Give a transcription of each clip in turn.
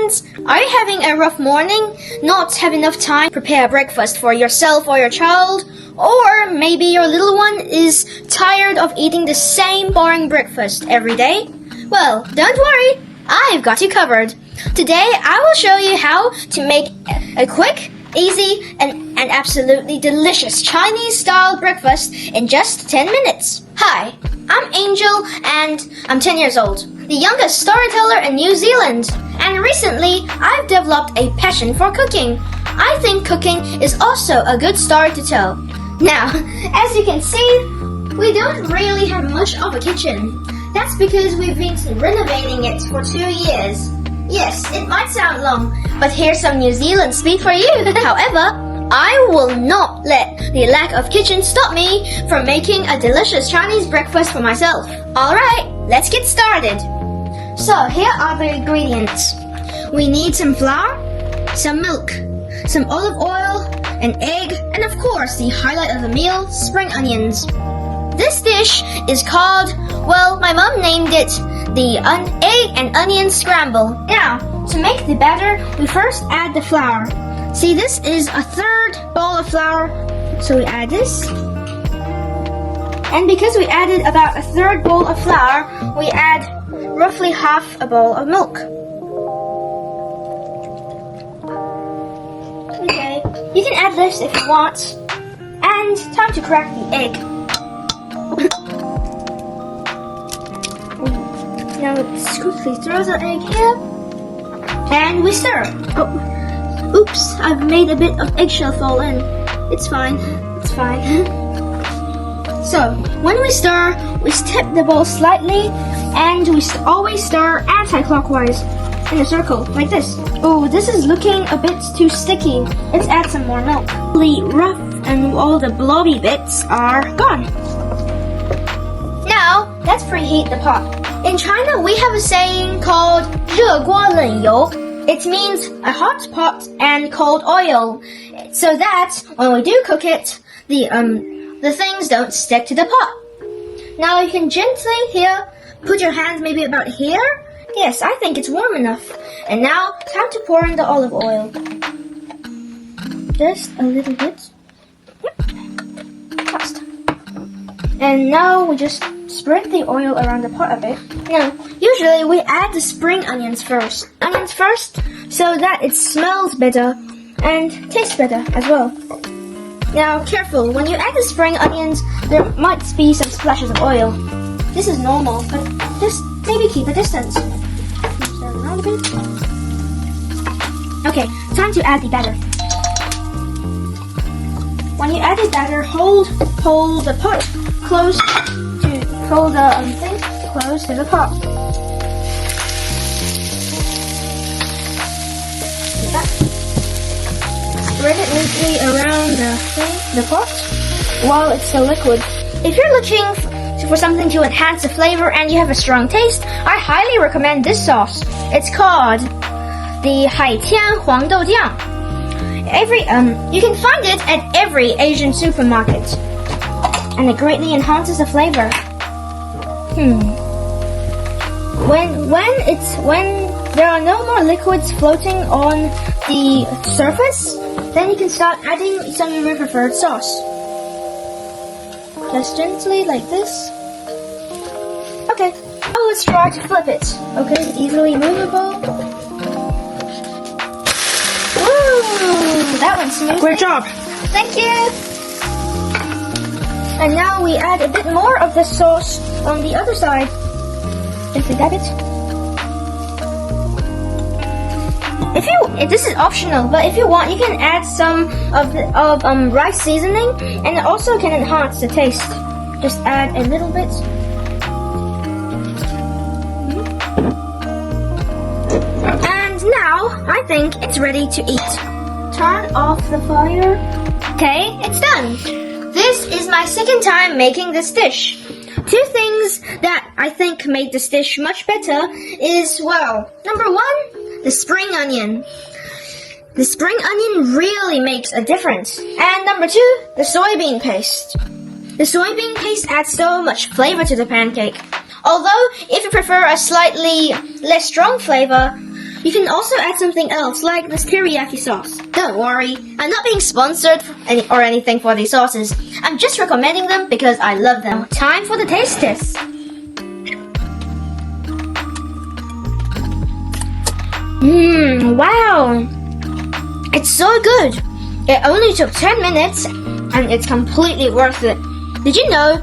friends, are you having a rough morning? Not have enough time to prepare breakfast for yourself or your child? Or maybe your little one is tired of eating the same boring breakfast every day? Well, don't worry, I've got you covered. Today, I will show you how to make a quick, easy, and absolutely delicious Chinese-style breakfast in just 10 minutes. Hi, I'm Angel, and I'm 10 years old, the youngest storyteller in New Zealand. And recently, I've developed a passion for cooking. I think cooking is also a good story to tell. Now, as you can see, we don't really have much of a kitchen. That's because we've been renovating it for 2 years. Yes, it might sound long, but here's some New Zealand speak for you. However, I will not let the lack of kitchen stop me from making a delicious Chinese breakfast for myself. Alright, let's get started. So, here are the ingredients. We need some flour, some milk, some olive oil, an egg, and of course, the highlight of the meal, spring onions. This dish is called, well, my mom named it the egg and onion scramble. Now, to make the batter, we first add the flour. See, this is a third bowl of flour, so we add this. And because we added about a third bowl of flour, we add roughly half a bowl of milk. Okay, you can add this if you want. And time to crack the egg. Now let's quickly throw the egg here. And we stir. Oh, oops, I've made a bit of eggshell fall in. It's fine, it's fine. So, when we stir, we tip the bowl slightly, and we always stir anti-clockwise in a circle, like this. Oh, this is looking a bit too sticky. Let's add some more milk. The rough and all the blobby bits are gone. Now, let's preheat the pot. In China, we have a saying called 热锅冷油. It means a hot pot and cold oil, so that when we do cook it, the things don't stick to the pot. Now you can gently here put your hands maybe about here. Yes, I think it's warm enough. And now time to pour in the olive oil. Just a little bit. Yep. Fast. And now we just spread the oil around the pot a bit. Now, usually we add the spring onions first. Onions first, so that it smells better and tastes better as well. Now, careful, when you add the spring onions, there might be some splashes of oil. This is normal, but just maybe keep a distance. Stir around a bit. Okay, time to add the batter. When you add the batter, hold the pot close to the pot. Like that. Spread it neatly around the pot while it's still liquid. If you're looking for something to enhance the flavor and you have a strong taste, I highly recommend this sauce. It's called the 海天黄豆酱. You can find it at every Asian supermarket, and it greatly enhances the flavor. When there are no more liquids floating on the surface, then you can start adding some of your preferred sauce. Just gently like this. Okay, now let's try to flip it. Okay, it's easily movable. Woo! That went smoothly. Great job. Thank you. And now we add a bit more of the sauce on the other side. Gently dab it. This is optional, but if you want, you can add some of rice seasoning, and it also can enhance the taste. Just add a little bit. And now I think it's ready to eat. Turn off the fire. Okay, it's done. This is my second time making this dish. Two things that I think made this dish much better is, well, number one, the spring onion. The spring onion really makes a difference. And number two, the soybean paste. The soybean paste adds so much flavor to the pancake. Although, if you prefer a slightly less strong flavor, You can also add something else, like this teriyaki sauce. Don't worry, I'm not being sponsored or anything for these sauces. I'm just recommending them because I love them. Time for the taste test. Wow! It's so good! It only took 10 minutes and it's completely worth it. Did you know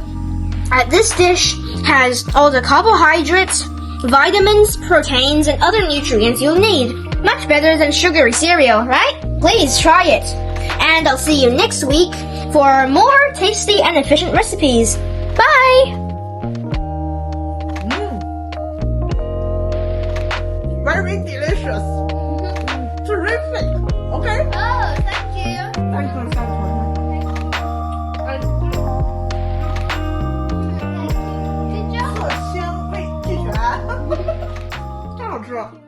that this dish has all the carbohydrates, vitamins, proteins, and other nutrients you'll need? Much better than sugary cereal, right? Please try it. And I'll see you next week for more tasty and efficient recipes. Bye! Very delicious. Terrific. Okay? Oh, thank you. Thank you. Good job. 色香味俱全，真好吃。